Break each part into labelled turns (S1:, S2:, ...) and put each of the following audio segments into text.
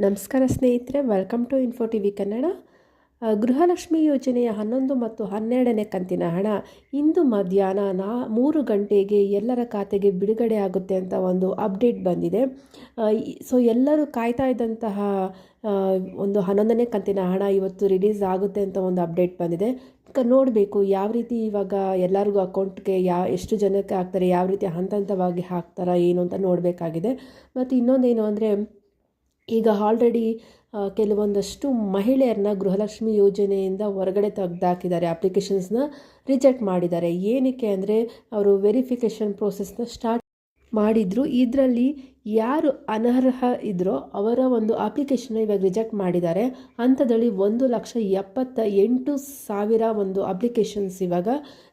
S1: ನಮಸ್ಕಾರ ಸ್ನೇಹಿತರೆ, welcome to info TV Kannada. ಗೃಹಲಕ್ಷ್ಮಿ ಯೋಜನೆಯ 11 ಮತ್ತು 12ನೇ ಕಂತಿನ ಹಣ ಇಂದು ಮಧ್ಯಾಹ್ನ 3 ಗಂಟೆಗೆ ಎಲ್ಲರ ಖಾತೆಗೆ ಬಿಡುಗಡೆ ಆಗುತ್ತೆ ಅಂತ ಒಂದು ಅಪ್ಡೇಟ್ ಬಂದಿದೆ. ಸೊ ಎಲ್ಲರೂ ಕಾಯ್ತಾ ಇದ್ದಂತಹ ಒಂದು 11ನೇ ಕಂತಿನ ಹಣ ಇವತ್ತು ರಿಲೀಸ್ ಆಗುತ್ತೆ ಅಂತ ಒಂದು ಅಪ್ಡೇಟ್ ಬಂದಿದೆ. ನೋಡಬೇಕು ಯಾವ ರೀತಿ ಇವಾಗ ಎಲ್ಲರಿಗೂ ಅಕೌಂಟ್ಗೆ ಎಷ್ಟು ಜನಕ್ಕೆ ಹಾಕ್ತಾರೆ, ಯಾವ ರೀತಿ ಹಂತ ಹಂತವಾಗಿ ಹಾಕ್ತಾರಾ ಏನು ಅಂತ ನೋಡಬೇಕಾಗಿದೆ. ಮತ್ತು ಇನ್ನೊಂದೇನು ಅಂದರೆ, ಈಗ ಆಲ್ರೆಡಿ ಕೆಲವೊಂದಷ್ಟು ಮಹಿಳೆಯರನ್ನ ಗೃಹಲಕ್ಷ್ಮಿ ಯೋಜನೆಯಿಂದ ಹೊರಗಡೆ ತೆಗೆದಾಕಿದ್ದಾರೆ, ಅಪ್ಲಿಕೇಶನ್ಸ್ನ ರಿಜೆಕ್ಟ್ ಮಾಡಿದ್ದಾರೆ. ಏನಕ್ಕೆ ಅಂದರೆ ಅವರು ವೆರಿಫಿಕೇಷನ್ ಪ್ರೋಸೆಸ್ನ ಸ್ಟಾರ್ಟ್ ಮಾಡಿದರು. ಇದರಲ್ಲಿ ಯಾರು ಅನರ್ಹ ಇದ್ರೋ ಅವರ ಒಂದು ಅಪ್ಲಿಕೇಶನ್ನ ಇವಾಗ ರಿಜೆಕ್ಟ್ ಮಾಡಿದ್ದಾರೆ. ಅಂಥದ್ರಲ್ಲಿ 1,78,000 ಒಂದು ಅಪ್ಲಿಕೇಶನ್ಸ್ ಇವಾಗ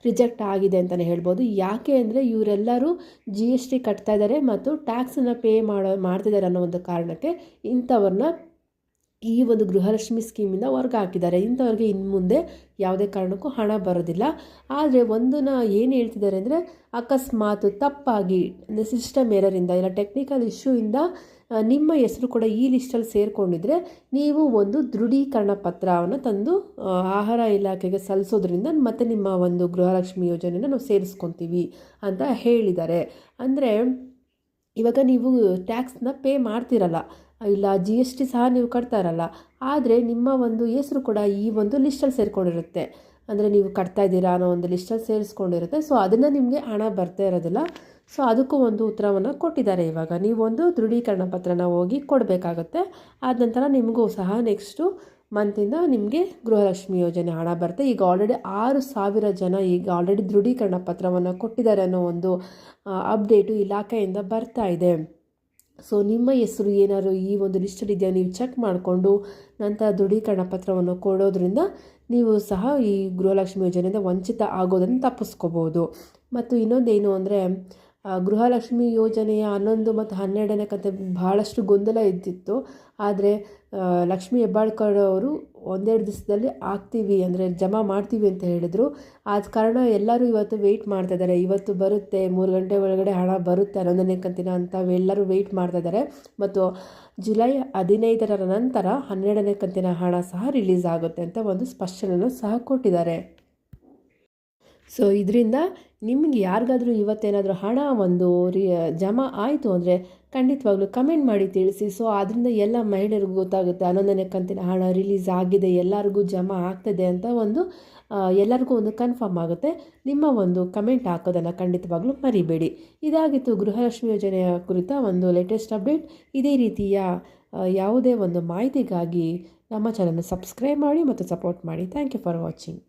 S1: ರಿಜೆಕ್ಟ್ ಆಗಿದೆ ಅಂತಲೇ ಹೇಳ್ಬೋದು. ಯಾಕೆ ಅಂದರೆ ಇವರೆಲ್ಲರೂ GST ಕಟ್ತಾ ಇದ್ದಾರೆ ಮತ್ತು ಟ್ಯಾಕ್ಸನ್ನು ಪೇ ಮಾಡ್ತಿದ್ದಾರೆ ಅನ್ನೋ ಒಂದು ಕಾರಣಕ್ಕೆ ಇಂಥವ್ರನ್ನ ಈ ಒಂದು ಗೃಹಲಕ್ಷ್ಮಿ ಸ್ಕೀಮಿಂದ ಹೊರಗೆ ಹಾಕಿದ್ದಾರೆ. ಇಂಥವ್ರಿಗೆ ಇನ್ನು ಮುಂದೆ ಯಾವುದೇ ಕಾರಣಕ್ಕೂ ಹಣ ಬರೋದಿಲ್ಲ. ಆದರೆ ಒಂದನ್ನ ಏನು ಹೇಳ್ತಿದ್ದಾರೆ ಅಂದರೆ, ಅಕಸ್ಮಾತ್ ತಪ್ಪಾಗಿ ಅಂದರೆ ಸಿಸ್ಟಮ್ ಎರರಿಂದ ಇಲ್ಲ ಟೆಕ್ನಿಕಲ್ ಇಶ್ಯೂಯಿಂದ ನಿಮ್ಮ ಹೆಸರು ಕೂಡ ಈ ಲಿಸ್ಟಲ್ಲಿ ಸೇರಿಕೊಂಡಿದ್ರೆ ನೀವು ಒಂದು ದೃಢೀಕರಣ ಪತ್ರವನ್ನು ತಂದು ಆಹಾರ ಇಲಾಖೆಗೆ ಸಲ್ಲಿಸೋದ್ರಿಂದ ಮತ್ತೆ ನಿಮ್ಮ ಒಂದು ಗೃಹಲಕ್ಷ್ಮಿ ಯೋಜನೆಯನ್ನು ನಾವು ಸೇರಿಸ್ಕೊತೀವಿ ಅಂತ ಹೇಳಿದ್ದಾರೆ. ಅಂದರೆ ಇವಾಗ ನೀವು ಟ್ಯಾಕ್ಸ್ನ ಪೇ ಮಾಡ್ತಿರಲ್ಲ, ಇಲ್ಲ GST ಸಹ ನೀವು ಕಟ್ತಾ ಇರಲ್ಲ, ಆದರೆ ನಿಮ್ಮ ಒಂದು ಹೆಸರು ಕೂಡ ಈ ಒಂದು ಲಿಸ್ಟಲ್ಲಿ ಸೇರಿಕೊಂಡಿರುತ್ತೆ. ಅಂದರೆ ನೀವು ಕಟ್ತಾ ಇದ್ದೀರಾ ಅನ್ನೋ ಒಂದು ಲಿಸ್ಟಲ್ಲಿ ಸೇರಿಸ್ಕೊಂಡಿರುತ್ತೆ. ಸೊ ಅದನ್ನು ನಿಮಗೆ ಹಣ ಬರ್ತಾ ಇರೋದಿಲ್ಲ. ಸೊ ಅದಕ್ಕೂ ಒಂದು ಉತ್ತರವನ್ನು ಕೊಟ್ಟಿದ್ದಾರೆ. ಇವಾಗ ನೀವೊಂದು ದೃಢೀಕರಣ ಪತ್ರನ ಹೋಗಿ ಕೊಡಬೇಕಾಗತ್ತೆ. ಆದ ನಂತರ ನಿಮಗೂ ಸಹ ನೆಕ್ಸ್ಟು ಮಂತಿಂದ ನಿಮಗೆ ಗೃಹಲಕ್ಷ್ಮಿ ಯೋಜನೆ ಹಣ ಬರುತ್ತೆ. ಈಗ ಆಲ್ರೆಡಿ 6,000 ಜನ ಈಗ ಆಲ್ರೆಡಿ ದೃಢೀಕರಣ ಪತ್ರವನ್ನು ಕೊಟ್ಟಿದ್ದಾರೆ ಅನ್ನೋ ಒಂದು ಅಪ್ಡೇಟು ಇಲಾಖೆಯಿಂದ ಬರ್ತಾ ಇದೆ. ಸೊ ನಿಮ್ಮ ಹೆಸರು ಏನಾದ್ರು ಈ ಒಂದು ಲಿಸ್ಟಲ್ಲಿ ಇದೆಯಾ ನೀವು ಚೆಕ್ ಮಾಡಿಕೊಂಡು ನಂತರ ದೃಢೀಕರಣ ಪತ್ರವನ್ನು ಕೊಡೋದ್ರಿಂದ ನೀವು ಸಹ ಈ ಗೃಹಲಕ್ಷ್ಮಿ ಯೋಜನೆಯಿಂದ ವಂಚಿತ ಆಗೋದನ್ನು ತಪ್ಪಿಸ್ಕೋಬೋದು. ಮತ್ತು ಇನ್ನೊಂದೇನು ಅಂದರೆ, ಗೃಹಲಕ್ಷ್ಮಿ ಯೋಜನೆಯ 11 ಮತ್ತು 12ನೇ ಕಂತು ಭಾಳಷ್ಟು ಗೊಂದಲ ಇದ್ದಿತ್ತು. ಆದರೆ ಲಕ್ಷ್ಮೀ ಹೆಬ್ಬಾಳ್ಕರ್ ಅವರು ಒಂದೆರಡು ದಿವಸದಲ್ಲಿ ಆಗ್ತೀವಿ ಅಂದರೆ ಜಮಾ ಮಾಡ್ತೀವಿ ಅಂತ ಹೇಳಿದರು. ಆದ ಕಾರಣ ಎಲ್ಲರೂ ಇವತ್ತು ವೆಯ್ಟ್ ಮಾಡ್ತಾಯಿದ್ದಾರೆ. ಇವತ್ತು ಬರುತ್ತೆ, 3 ಗಂಟೆ ಒಳಗಡೆ ಹಣ ಬರುತ್ತೆ 11ನೇ ಕಂತಿನ ಅಂತ ಎಲ್ಲರೂ ವೆಯ್ಟ್ ಮಾಡ್ತಾಯಿದ್ದಾರೆ. ಮತ್ತು ಜುಲೈ 15ರ ನಂತರ 12ನೇ ಕಂತಿನ ಹಣ ಸಹ ರಿಲೀಸ್ ಆಗುತ್ತೆ ಅಂತ ಒಂದು ಸ್ಪಷ್ಟನೆಯನ್ನು ಸಹ ಕೊಟ್ಟಿದ್ದಾರೆ. ಸೊ ಇದರಿಂದ ನಿಮಗೆ ಯಾರಿಗಾದರೂ ಇವತ್ತೇನಾದರೂ ಹಣ ಒಂದು ಜಮಾ ಆಯಿತು ಅಂದರೆ ಖಂಡಿತವಾಗ್ಲೂ ಕಮೆಂಟ್ ಮಾಡಿ ತಿಳಿಸಿ. ಸೊ ಅದರಿಂದ ಎಲ್ಲ ಮಹಿಳೆಯರಿಗೂ ಗೊತ್ತಾಗುತ್ತೆ 11ನೇ ಕಂತಿನ ಹಣ ರಿಲೀಸ್ ಆಗಿದೆ, ಎಲ್ಲರಿಗೂ ಜಮಾ ಆಗ್ತದೆ ಅಂತ ಒಂದು ಎಲ್ಲರಿಗೂ ಒಂದು ಕನ್ಫರ್ಮ್ ಆಗುತ್ತೆ. ನಿಮ್ಮ ಒಂದು ಕಮೆಂಟ್ ಹಾಕೋದನ್ನು ಖಂಡಿತವಾಗ್ಲೂ ಮರಿಬೇಡಿ. ಇದಾಗಿತ್ತು ಗೃಹಲಕ್ಷ್ಮಿ ಯೋಜನೆಯ ಕುರಿತ ಒಂದು ಲೇಟೆಸ್ಟ್ ಅಪ್ಡೇಟ್. ಇದೇ ರೀತಿಯ ಯಾವುದೇ ಒಂದು ಮಾಹಿತಿಗಾಗಿ ನಮ್ಮ ಚಾನಲ್ನ ಸಬ್ಸ್ಕ್ರೈಬ್ ಮಾಡಿ ಮತ್ತು ಸಪೋರ್ಟ್ ಮಾಡಿ. Thank you for watching.